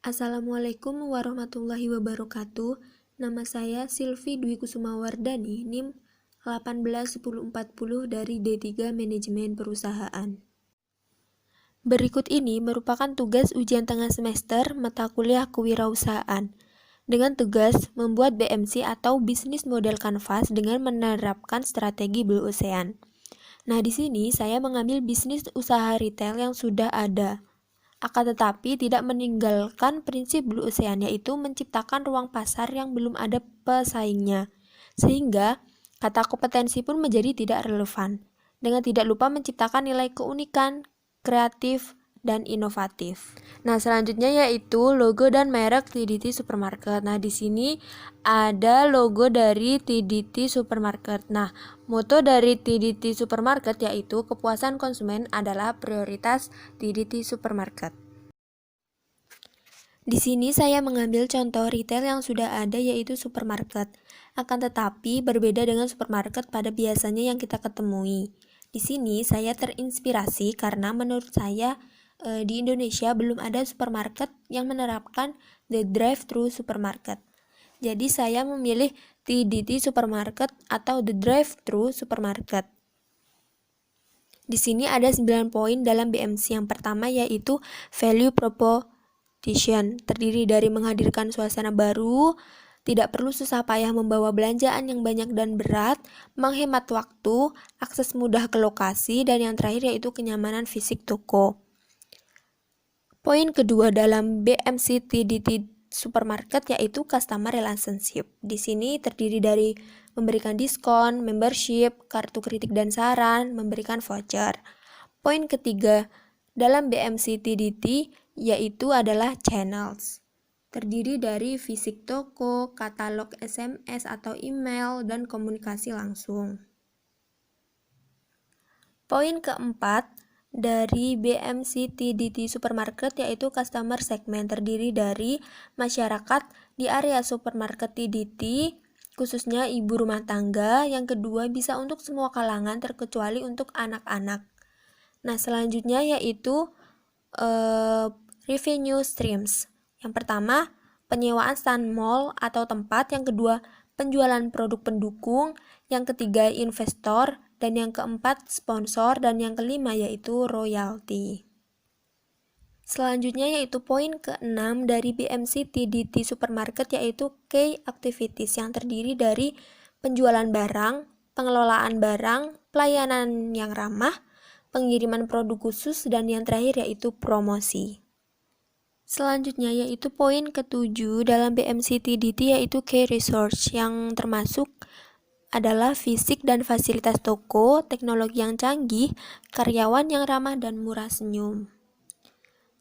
Assalamualaikum warahmatullahi wabarakatuh. Nama saya Silvi Dwi Kusumawardani, NIM 181040 dari D3 Manajemen Perusahaan. Berikut ini merupakan tugas ujian tengah semester mata kuliah kewirausahaan dengan tugas membuat BMC atau Business Model Canvas dengan menerapkan strategi Blue Ocean. Nah, di sini saya mengambil bisnis usaha retail yang sudah ada. Akan tetapi tidak meninggalkan prinsip Blue Ocean, yaitu menciptakan ruang pasar yang belum ada pesaingnya, sehingga kata kompetensi pun menjadi tidak relevan, dengan tidak lupa menciptakan nilai keunikan, kreatif, dan inovatif. Nah, selanjutnya yaitu logo dan merek TDT Supermarket. Nah, di sini ada logo dari TDT Supermarket. Nah, moto dari TDT Supermarket yaitu kepuasan konsumen adalah prioritas TDT Supermarket. Di sini saya mengambil contoh retail yang sudah ada yaitu supermarket. Akan tetapi berbeda dengan supermarket pada biasanya yang kita ketemui. Di sini saya terinspirasi karena menurut saya di Indonesia belum ada supermarket yang menerapkan the drive-thru supermarket. Jadi saya memilih TDT Supermarket atau the drive-thru supermarket. Di sini ada 9 poin dalam BMC. Yang pertama yaitu value proposition, terdiri dari menghadirkan suasana baru, tidak perlu susah payah membawa belanjaan yang banyak dan berat, menghemat waktu, akses mudah ke lokasi, dan yang terakhir yaitu kenyamanan fisik toko. Poin kedua dalam BMC TDT Supermarket yaitu customer relationship. Di sini terdiri dari memberikan diskon, membership, kartu kritik dan saran, memberikan voucher. Poin ketiga dalam BMC TDT yaitu adalah channels. Terdiri dari fisik toko, katalog SMS atau email, dan komunikasi langsung. Poin keempat dari BMC TDT Supermarket yaitu customer segment, terdiri dari masyarakat di area supermarket TDT, khususnya ibu rumah tangga. Yang kedua bisa untuk semua kalangan terkecuali untuk anak-anak. Nah, selanjutnya yaitu revenue streams. Yang pertama, penyewaan stand mall atau tempat. Yang kedua, penjualan produk pendukung. Yang ketiga, investor. Dan yang keempat, sponsor. Dan yang kelima yaitu royalti. Selanjutnya yaitu poin ke-6 dari BMC TDT Supermarket yaitu key activities, yang terdiri dari penjualan barang, pengelolaan barang, pelayanan yang ramah, pengiriman produk khusus, dan yang terakhir yaitu promosi. Selanjutnya yaitu poin ke-7 dalam BMC TDT yaitu key resource, yang termasuk adalah fisik dan fasilitas toko, teknologi yang canggih, karyawan yang ramah dan murah senyum.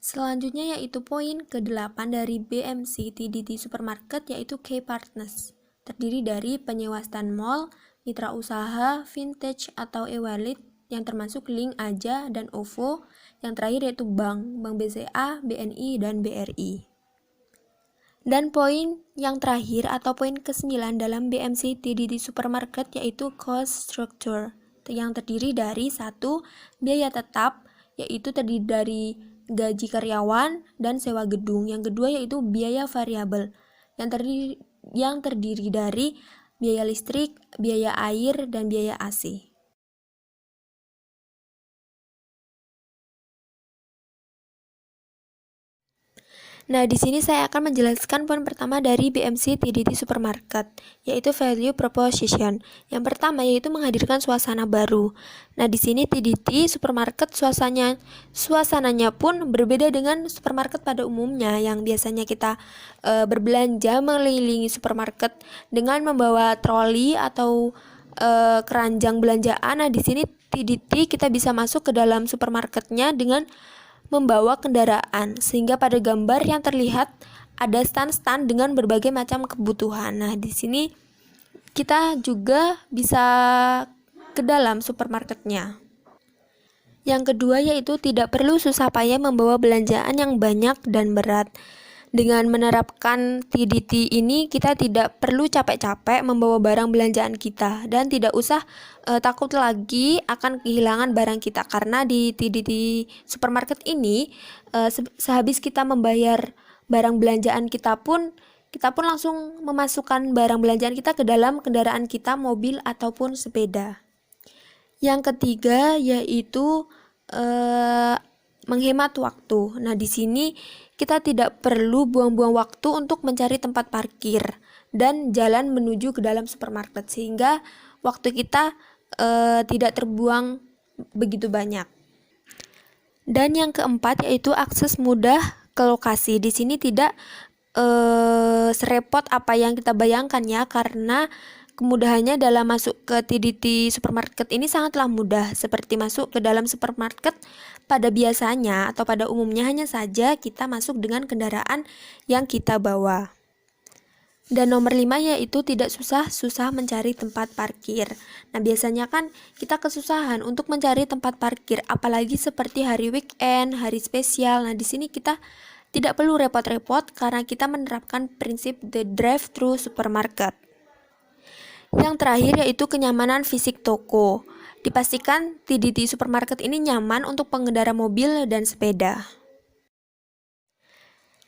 Selanjutnya yaitu poin ke-8 dari BMC TDT Supermarket yaitu key partners, terdiri dari penyewa stand mall, mitra usaha, vintage atau e-wallet, yang termasuk Link Aja dan OVO. Yang terakhir yaitu bank BCA, BNI, dan BRI. Dan poin yang terakhir atau poin ke-9 dalam BMC TDT Supermarket yaitu cost structure, yang terdiri dari 1. Biaya tetap, yaitu terdiri dari gaji karyawan dan sewa gedung. Yang kedua yaitu biaya variabel, yang terdiri dari biaya listrik, biaya air, dan biaya AC. Nah, di sini saya akan menjelaskan poin pertama dari BMC TDT Supermarket, yaitu value proposition. Yang pertama yaitu menghadirkan suasana baru. Nah, di sini TDT Supermarket suasananya pun berbeda dengan supermarket pada umumnya yang biasanya kita berbelanja mengelilingi supermarket dengan membawa troli atau keranjang belanjaan. Nah, di sini TDT kita bisa masuk ke dalam supermarketnya dengan membawa kendaraan, sehingga pada gambar yang terlihat ada stand-stand dengan berbagai macam kebutuhan. Nah, di sini kita juga bisa ke dalam supermarketnya. Yang kedua yaitu tidak perlu susah payah membawa belanjaan yang banyak dan berat. Dengan menerapkan TDT ini kita tidak perlu capek-capek membawa barang belanjaan kita dan tidak usah takut lagi akan kehilangan barang kita, karena di TDT Supermarket ini sehabis kita membayar barang belanjaan kita pun langsung memasukkan barang belanjaan kita ke dalam kendaraan kita, mobil ataupun sepeda. Yang ketiga yaitu menghemat waktu. Nah, di sini kita tidak perlu buang-buang waktu untuk mencari tempat parkir dan jalan menuju ke dalam supermarket, sehingga waktu kita tidak terbuang begitu banyak. Dan yang keempat yaitu akses mudah ke lokasi. Di sini tidak serepot apa yang kita bayangkan ya, karena kemudahannya dalam masuk ke TDT supermarket ini sangatlah mudah. Seperti masuk ke dalam supermarket pada biasanya atau pada umumnya, hanya saja kita masuk dengan kendaraan yang kita bawa. Dan nomor 5 yaitu tidak susah mencari tempat parkir. Nah, biasanya kan kita kesusahan untuk mencari tempat parkir, apalagi seperti hari weekend, hari spesial. Nah, di sini kita tidak perlu repot-repot karena kita menerapkan prinsip the drive-thru supermarket. Yang terakhir yaitu kenyamanan fisik toko. Dipastikan TDT supermarket ini nyaman untuk pengendara mobil dan sepeda.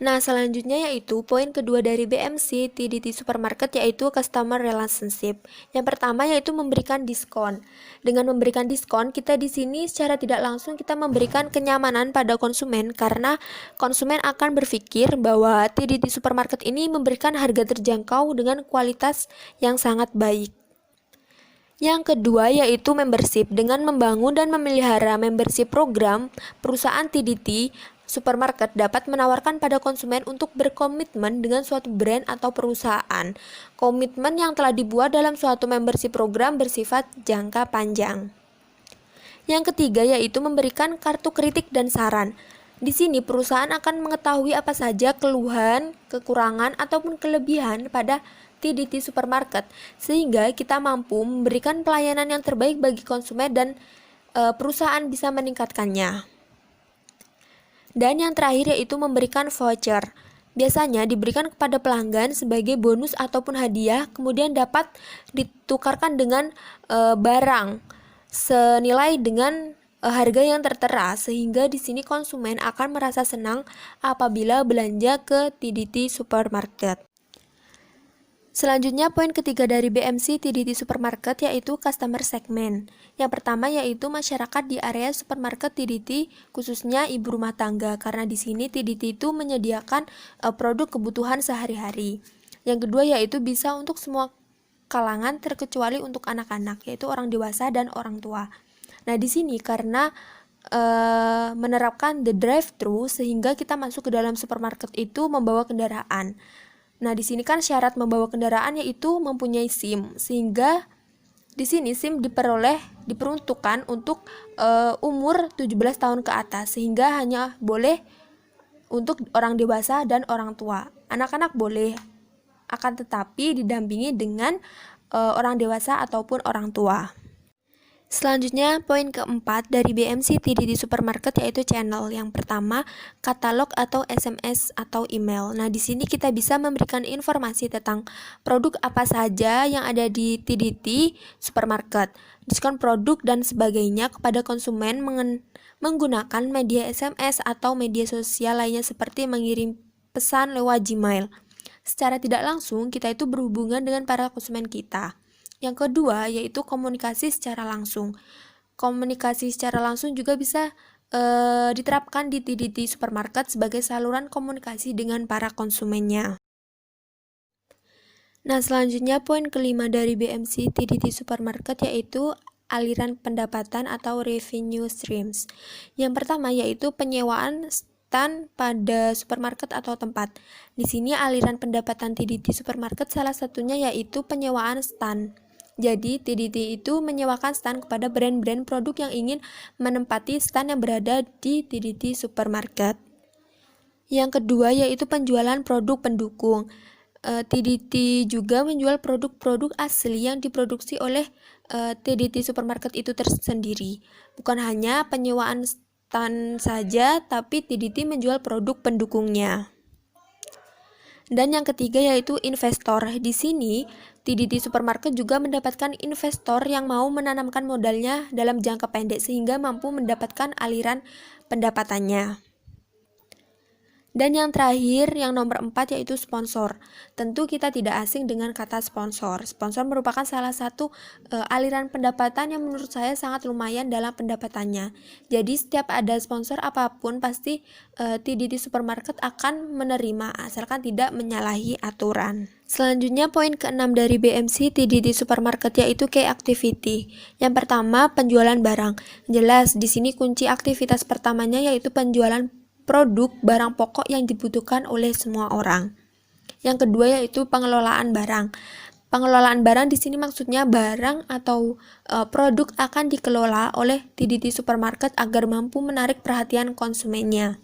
Nah, selanjutnya yaitu poin kedua dari BMC TDT Supermarket yaitu Customer Relationship. Yang pertama yaitu memberikan diskon. Dengan memberikan diskon, kita di sini secara tidak langsung kita memberikan kenyamanan pada konsumen, karena konsumen akan berpikir bahwa TDT Supermarket ini memberikan harga terjangkau dengan kualitas yang sangat baik. Yang kedua yaitu membership. Dengan membangun dan memelihara membership program, perusahaan TDT supermarket dapat menawarkan pada konsumen untuk berkomitmen dengan suatu brand atau perusahaan. Komitmen yang telah dibuat dalam suatu membership program bersifat jangka panjang. Yang ketiga yaitu memberikan kartu kritik dan saran. Di sini perusahaan akan mengetahui apa saja keluhan, kekurangan, ataupun kelebihan pada TDT supermarket, sehingga kita mampu memberikan pelayanan yang terbaik bagi konsumen dan perusahaan bisa meningkatkannya. Dan yang terakhir yaitu memberikan voucher. Biasanya diberikan kepada pelanggan sebagai bonus ataupun hadiah, kemudian dapat ditukarkan dengan barang senilai dengan harga yang tertera, sehingga di sini konsumen akan merasa senang apabila belanja ke TDT supermarket. Selanjutnya poin ketiga dari BMC TDT Supermarket yaitu Customer Segment. Yang pertama yaitu masyarakat di area supermarket TDT, khususnya ibu rumah tangga, karena di sini TDT itu menyediakan produk kebutuhan sehari-hari. Yang kedua yaitu bisa untuk semua kalangan terkecuali untuk anak-anak, yaitu orang dewasa dan orang tua. Nah, di sini karena menerapkan the drive-thru, sehingga kita masuk ke dalam supermarket itu membawa kendaraan. Nah, di sini kan syarat membawa kendaraan yaitu mempunyai SIM, sehingga di sini SIM diperuntukkan untuk umur 17 tahun ke atas, sehingga hanya boleh untuk orang dewasa dan orang tua. Anak-anak boleh, akan tetapi didampingi dengan orang dewasa ataupun orang tua. Selanjutnya, poin keempat dari BMC TDT Supermarket yaitu channel. Yang pertama, katalog atau SMS atau email. Nah, di sini kita bisa memberikan informasi tentang produk apa saja yang ada di TDT Supermarket, diskon produk dan sebagainya kepada konsumen menggunakan media SMS atau media sosial lainnya seperti mengirim pesan lewat Gmail. Secara tidak langsung, kita itu berhubungan dengan para konsumen kita. Yang kedua yaitu komunikasi secara langsung. Komunikasi secara langsung juga bisa diterapkan di TDT Supermarket sebagai saluran komunikasi dengan para konsumennya. Nah, selanjutnya poin kelima dari BMC TDT Supermarket yaitu aliran pendapatan atau revenue streams. Yang pertama yaitu penyewaan stand pada supermarket atau tempat. Di sini aliran pendapatan TDT Supermarket salah satunya yaitu penyewaan stand. Jadi, TDT itu menyewakan stand kepada brand-brand produk yang ingin menempati stand yang berada di TDT Supermarket. Yang kedua yaitu penjualan produk pendukung. TDT juga menjual produk-produk asli yang diproduksi oleh TDT Supermarket itu tersendiri. Bukan hanya penyewaan stand saja, tapi TDT menjual produk pendukungnya. Dan yang ketiga yaitu investor. Di sini TDT Supermarket juga mendapatkan investor yang mau menanamkan modalnya dalam jangka pendek sehingga mampu mendapatkan aliran pendapatannya. Dan yang terakhir, yang nomor 4 yaitu sponsor. Tentu kita tidak asing dengan kata sponsor. Sponsor merupakan salah satu aliran pendapatan yang menurut saya sangat lumayan dalam pendapatannya. Jadi setiap ada sponsor apapun pasti TDT Supermarket akan menerima asalkan tidak menyalahi aturan. Selanjutnya poin ke-6 dari BMC TDT Supermarket yaitu key activity. Yang pertama, penjualan barang. Jelas di sini kunci aktivitas pertamanya yaitu penjualan produk barang pokok yang dibutuhkan oleh semua orang. Yang kedua yaitu pengelolaan barang. Pengelolaan barang di sini maksudnya barang atau produk akan dikelola oleh TDT Supermarket agar mampu menarik perhatian konsumennya.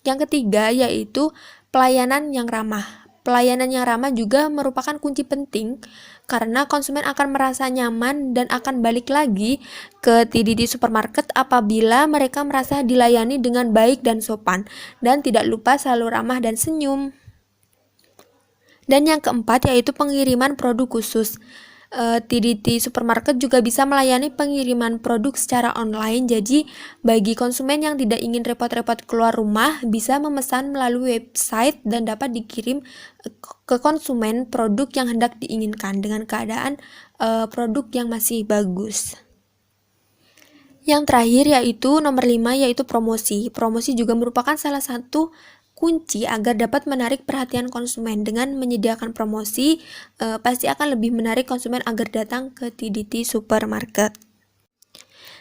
Yang ketiga yaitu pelayanan yang ramah. Pelayanan yang ramah juga merupakan kunci penting karena konsumen akan merasa nyaman dan akan balik lagi ke TDT Supermarket apabila mereka merasa dilayani dengan baik dan sopan, dan tidak lupa selalu ramah dan senyum. Dan yang keempat yaitu pengiriman produk khusus. TDT Supermarket juga bisa melayani pengiriman produk secara online, jadi bagi konsumen yang tidak ingin repot-repot keluar rumah bisa memesan melalui website dan dapat dikirim ke konsumen produk yang hendak diinginkan dengan keadaan produk yang masih bagus. Yang terakhir yaitu nomor 5 yaitu promosi. Promosi juga merupakan salah satu kunci agar dapat menarik perhatian konsumen. Dengan menyediakan promosi, pasti akan lebih menarik konsumen agar datang ke TDT Supermarket.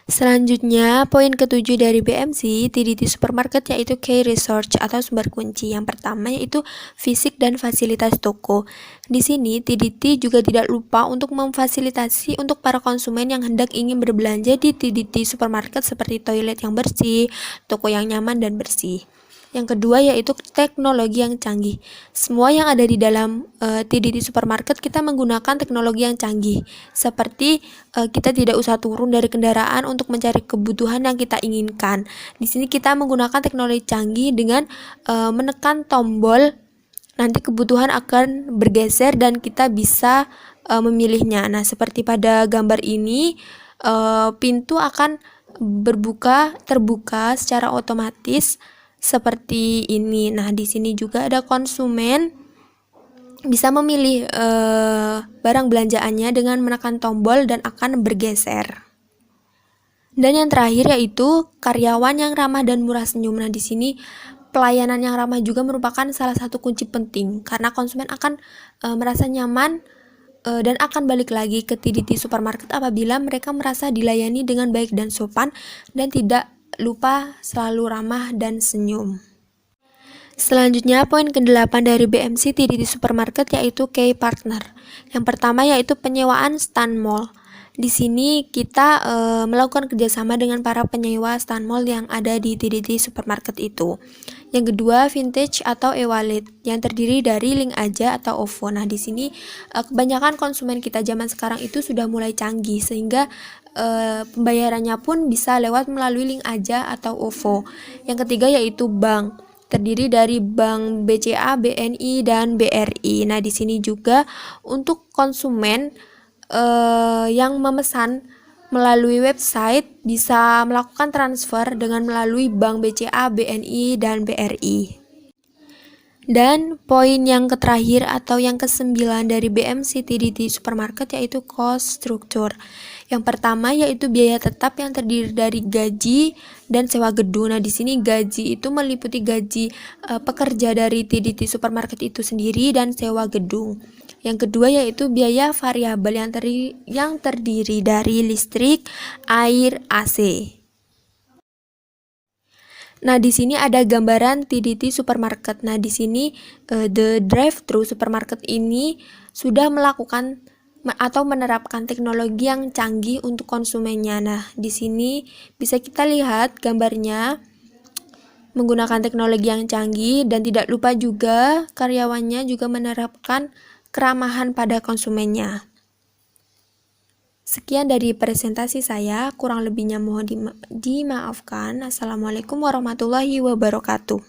Selanjutnya, poin ke-7 dari BMC TDT Supermarket yaitu key research atau sumber kunci. Yang pertama yaitu fisik dan fasilitas toko. Di sini, TDT juga tidak lupa untuk memfasilitasi untuk para konsumen yang hendak ingin berbelanja di TDT Supermarket seperti toilet yang bersih, toko yang nyaman dan bersih. Yang kedua yaitu teknologi yang canggih. Semua yang ada di dalam TDT Supermarket kita menggunakan teknologi yang canggih. Seperti kita tidak usah turun dari kendaraan untuk mencari kebutuhan yang kita inginkan. Di sini kita menggunakan teknologi canggih dengan menekan tombol, nanti kebutuhan akan bergeser dan kita bisa memilihnya. Nah, seperti pada gambar ini, pintu akan terbuka secara otomatis seperti ini. Nah, di sini juga ada konsumen bisa memilih barang belanjaannya dengan menekan tombol dan akan bergeser. Dan yang terakhir yaitu karyawan yang ramah dan murah senyum. Nah, di sini pelayanan yang ramah juga merupakan salah satu kunci penting karena konsumen akan merasa nyaman dan akan balik lagi ke TDT Supermarket apabila mereka merasa dilayani dengan baik dan sopan dan tidak lupa selalu ramah dan senyum. Selanjutnya poin ke-8 dari BMC TDT Supermarket yaitu key partner. Yang pertama yaitu penyewaan stand mall. Di sini kita melakukan kerjasama dengan para penyewa stand mall yang ada di TDT Supermarket itu. Yang kedua, vintage atau e-wallet yang terdiri dari link aja atau OVO. Nah, di sini kebanyakan konsumen kita zaman sekarang itu sudah mulai canggih sehingga pembayarannya pun bisa lewat melalui link aja atau OVO. Yang ketiga yaitu bank, terdiri dari bank BCA, BNI, dan BRI. Nah, di sini juga untuk konsumen yang memesan melalui website bisa melakukan transfer dengan melalui bank BCA, BNI, dan BRI. Dan poin yang terakhir atau yang ke-9 dari BMC TDT Supermarket yaitu cost structure. Yang pertama yaitu biaya tetap yang terdiri dari gaji dan sewa gedung. Nah, di sini gaji itu meliputi gaji pekerja dari TDT Supermarket itu sendiri dan sewa gedung. Yang kedua yaitu biaya variabel yang terdiri dari listrik, air, AC. Nah, di sini ada gambaran TDT Supermarket. Nah, di sini the drive-thru supermarket ini sudah melakukan atau menerapkan teknologi yang canggih untuk konsumennya. Nah, di sini bisa kita lihat gambarnya menggunakan teknologi yang canggih dan tidak lupa juga karyawannya juga menerapkan keramahan pada konsumennya. Sekian dari presentasi saya, kurang lebihnya mohon dimaafkan. Assalamualaikum warahmatullahi wabarakatuh.